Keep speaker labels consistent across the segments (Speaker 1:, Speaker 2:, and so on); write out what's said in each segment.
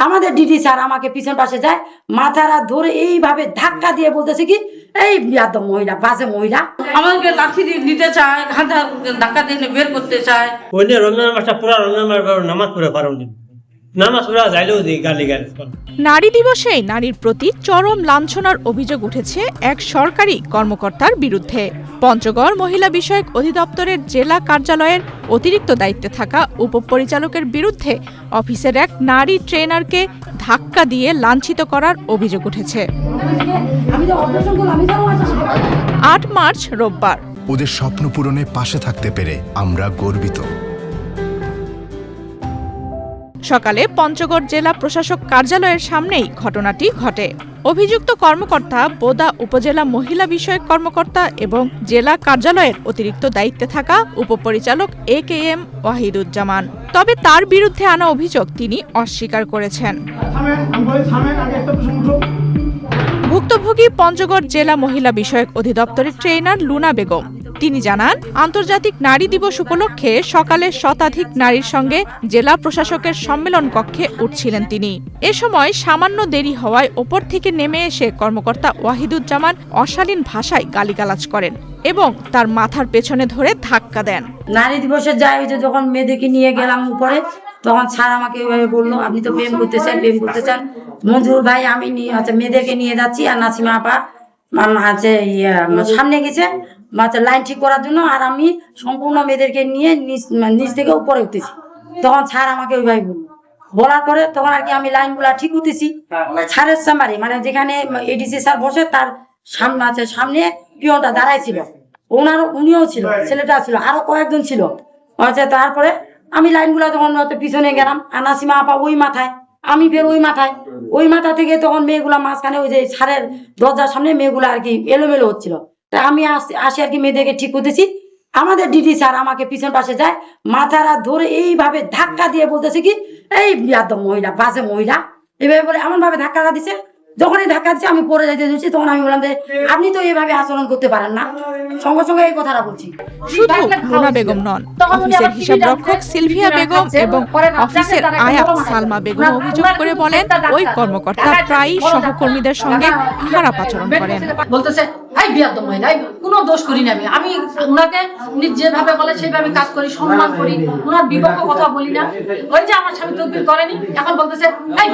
Speaker 1: আমাদের DD sir আমাকে পিছন পাশে যায়, মাথারা ধরে এইভাবে ধাক্কা দিয়ে বলতেছে কি এই বিয়াদব মহিলা, বাজে মহিলা।
Speaker 2: আমাদেরকে লাঠি দিয়ে দিতে চায়, হাতে ধাক্কা দিয়ে বের করতে চায়।
Speaker 3: ওই রমজান মাসটা পুরো রমজান মাস নামাজ পড়ে পারোনি, নামাজ পড়া যাইলেও গালি গালি।
Speaker 4: নারী দিবসে নারীর প্রতি চরম লাঞ্ছনার অভিযোগ উঠেছে এক সরকারি কর্মকর্তার বিরুদ্ধে। পঞ্চগড় মহিলা বিষয়ক অধিদপ্তরের জেলা কার্যালয়ের অতিরিক্ত দায়িত্বে থাকা উপপরিচালকের বিরুদ্ধে অফিসের এক নারী ট্রেনারকে ধাক্কা দিয়ে লাঞ্ছিত করার অভিযোগ উঠেছে। ৮ মার্চ রোববার।
Speaker 5: ওদের স্বপ্ন পূরণে পাশে থাকতে পেরে আমরা গর্বিত।
Speaker 4: সকালে পঞ্চগড় জেলা প্রশাসক কার্যালয়ের সামনেই ঘটনাটি ঘটে। অভিযুক্ত কর্মকর্তা বোদা উপজেলা মহিলা বিষয়ক কর্মকর্তা এবং জেলা কার্যালয়ের অতিরিক্ত দায়িত্বে থাকা উপপরিচালক AKM ওয়াহিদুজ্জামান। তবে তার বিরুদ্ধে আনা অভিযোগ তিনি অস্বীকার করেছেন। ভুক্তভোগী পঞ্চগড় জেলা মহিলা বিষয়ক অধিদপ্তরের ট্রেনার লুনা বেগম। তিনি জানান, আন্তর্জাতিক নারী দিবস উপলক্ষে সকালে শতাধিক নারীর সঙ্গে জেলা প্রশাসকের সম্মেলন কক্ষে উঠছিলেন তিনি। এ সময় সামান্য দেরি হওয়ায় ওপর থেকে নেমে এসে কর্মকর্তা ওয়াহিদুজ্জামান অশালীন ভাষায় গালিগালাজ করেন এবং তার মাথার পেছনে ধরে ধাক্কা দেন।
Speaker 1: নারী দিবসে যাই হয়েছে, যখন মেয়েদেরকে নিয়ে গেলাম উপরে, তখন স্যার আমাকে ওইভাবে বললো, আপনি তো প্রেম করতে চান মঞ্জুর ভাই, আমি মেয়েদেরকে নিয়ে যাচ্ছি। আর নাসিমা আপা আছে সামনে গেছে লাইন ঠিক করার জন্য, আর আমি সম্পূর্ণ মেয়েদেরকে নিয়ে নিচ থেকে উপরে উঠতেছি। তখন স্যার আমাকে ওইভাবে বলার পরে তখন আর কি আমি লাইন গুলা ঠিক উঠতেছি। স্যারের চেম্বারে মানে যেখানে এডিসি স্যার বসে তার সামনে আছে, সামনে পিয়নটা দাঁড়াই ছিল, উনিও ছিল, ছেলেটা ছিল, আরো কয়েকজন ছিল। তারপরে আমি লাইন গুলা যখন পিছনে গেলাম, আর নাসিমা আপা ওই মাথায়, আমি ফের ওই মাথা থেকে তখন মেয়েগুলা মাঝখানে ওই যে স্যারের দরজার সামনে মেয়েগুলা আর কি এলোমেলো হচ্ছিল। তা আমি আসি আর কি মেয়েদেরকে ঠিক করতেছি। আমাদের ডিডি স্যার আমাকে পিছন পাশে যায়, মাথারা ধরে এইভাবে ধাক্কা দিয়ে বলতেছে কি এই বিয়াদব মহিলা, বাজে মহিলা, এইভাবে বলে এমন ভাবে ধাক্কা দিচ্ছে। যখনই ধাক্কা দিচ্ছে আমি পড়ে যাইতে দিচ্ছি, তখন আমি বললাম যে আপনি তো এইভাবে আচরণ করতে পারেন না। সঙ্গে সঙ্গে এই কথাটা বলছি।
Speaker 4: শুধু লুনা বেগম নন, অফিসের হিসাব রক্ষক সিলভিয়া বেগম এবং অফিসের আয়া সালমা বেগম অভিযোগ করে বলেন, ওই কর্মকর্তা প্রায়ই সহকর্মীদের সঙ্গে খারাপ আচরণ করেন।
Speaker 2: বলতেছে এই বিয়াদব মহিলা, কোনো দোষ করি না, আমি উনাকে যেভাবে বলে সেভাবে কাজ করি, সম্মান করি, উনার বিপক্ষ কথা বলি না। ওই যে আমার স্বামী তদবির করেনি, এখন বলতেছে এই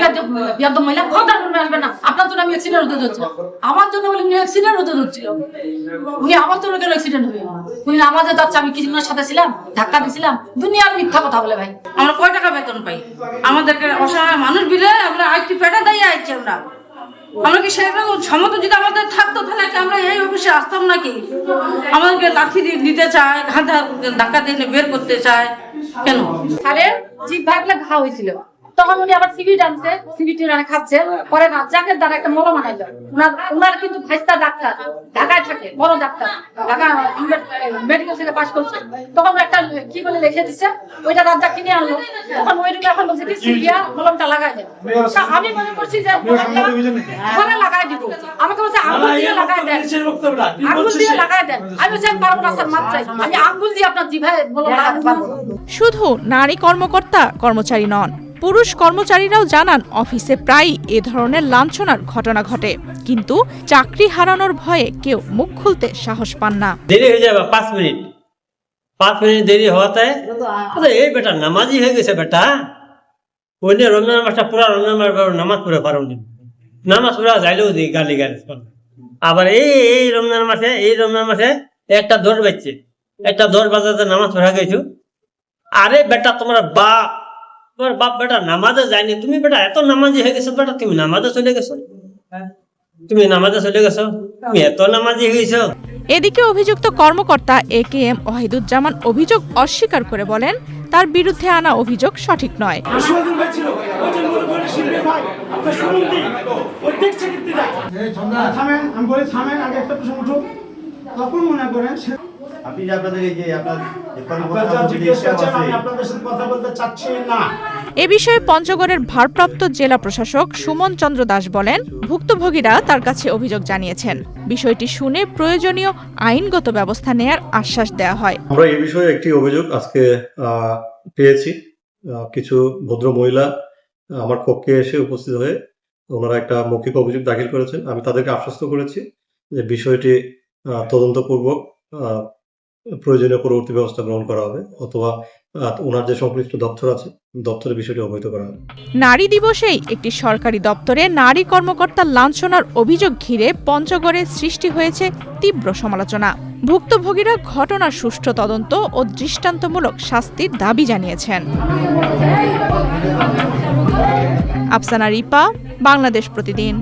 Speaker 2: বিয়াদব মহিলা, খবরদার করবে আসবে না, আপনার জন্য আমি অ্যাক্সিডেন্ট হতে যাচ্ছি। আমার জন্য বলে উনি অ্যাক্সিডেন্ট হতে যাচ্ছিল, উনি আমার জন্য কেন অ্যাক্সিডেন্ট হবে? উনি আমাদের যাচ্ছে, আমি কিছু সাথে ছিলাম, ধাক্কা দিছিলাম, দুনিয়ার মিথ্যা কথা বলে। ভাই আমরা কয় টাকা বেতন পাই? আমাদেরকে অসহায় মানুষ বিলে আমরা আইটি পেটা দিয়ে আইছি। আমরা কি সেরকম ক্ষমতা যদি আমাদের থাকতো তাহলে কি আমরা এই অফিসে আসতাম নাকি? আমাদেরকে লাঠি দিয়ে দিতে চায়, হাতে ধাক্কা দিয়ে বের করতে চায় কেন? স্যারের জিভ ভাগলে ঘা হয়েছিল, তখন উনি আবার সিভিট আনছে, সিভিটি খাচ্ছে, পরে রাজ্জাকের দ্বারা একটা মলম আনাইলো। উনার কিন্তু ভাইস্তা ডাক্তার, ঢাকায় থাকে, বড় ডাক্তার, ঢাকা মেডিকেল থেকে পাস করছে। তখন একটা কি বলে লিখে দিচ্ছে, ওইটা রাজ্জাক কিনে আনলো। তখন ওইটুকু এখন বলছে কি সিভিয়া মলমটা লাগাই দেন। আমি মনে করছি যে মলমটা লাগাই দিব, আমাকে বলছে আঙ্গুল দিয়ে লাগাই দেন, আঙ্গুল দিয়ে লাগাই দেন। আমি বলছি আমি পারবো না স্যার, মাত্রাই আমি আঙ্গুল দিয়ে আপনার জিভায় মলম লাগাতে পারবো।
Speaker 4: শুধু নারী কর্মকর্তা কর্মচারী নন, পুরুষ কর্মচারীরাও জানান অফিসে প্রায়ই এ ধরনের লাঞ্ছনার ঘটনা ঘটে, কিন্তু চাকরি হারানোর ভয়ে কেউ মুখ খুলতে সাহস পান না।
Speaker 3: দেরি হয়ে যাবে 5 মিনিট দেরি হওয়াতে এই বেটা নামাজি হয়ে গেছে, বেটা ওই রমজান মাসটা পুরো রমজান মাস নামাজ পড়ে পারোনি, নামাজ পড়া যাইলেও গালি গালি। আবার এই রমজান মাসে একটা 10 বাজছে, একটা 10 বাজাতে নামাজ পড়া গেছো। আরে বেটা তোমার বাপ বেটা নামাজে যায়নি, তুমি বেটা এত নামাজি হয়ে গেছো, বেটা তুমি নামাজে চলে গেছো, তুমি এত নামাজি হয়ে গেছো।
Speaker 4: এদিকে অভিযুক্ত কর্মকর্তা AKM ওয়াহিদুজ্জামান অভিযোগ অস্বীকার করে বলেন, তার বিরুদ্ধে আনা অভিযোগ সঠিক নয়। এ বিষয়ে পঞ্চগড়ের ভারপ্রাপ্ত জেলা প্রশাসক সুমন চন্দ্র দাস বলেন, ভুক্তভোগীরা তার কাছে অভিযোগ জানিয়েছেন, বিষয়টি শুনে প্রয়োজনীয় আইনগত ব্যবস্থা নেয়ার আশ্বাস দেওয়া হয়।
Speaker 6: আমরা এই বিষয়ে একটি অভিযোগ আজকে পেয়েছি। কিছু ভদ্র মহিলা আমার কক্ষে এসে উপস্থিত হয়ে ওনারা একটা মৌখিক অভিযোগ দাখিল করেছেন। আমি তাদেরকে আশ্বস্ত করেছি যে বিষয়টি তদন্তপূর্বক প্রয়োজনীয় পরবর্তী ব্যবস্থা গ্রহণ করা হবে, অথবা ওনার যে সংশ্লিষ্ট দপ্তর আছে দপ্তরের বিষয়টি অবহিত করা হবে।
Speaker 4: নারী দিবসেই একটি সরকারি দপ্তরে নারী কর্মকর্তার লাঞ্ছনার অভিযোগ ঘিরে পঞ্চগড়ে সৃষ্টি হয়েছে তীব্র সমালোচনা। ভুক্তভোগীরা ঘটনার সুষ্ঠু তদন্ত ও দৃষ্টান্তমূলক শাস্তির দাবি জানিয়েছেন। আফসানা রিপা, বাংলাদেশ প্রতিদিন।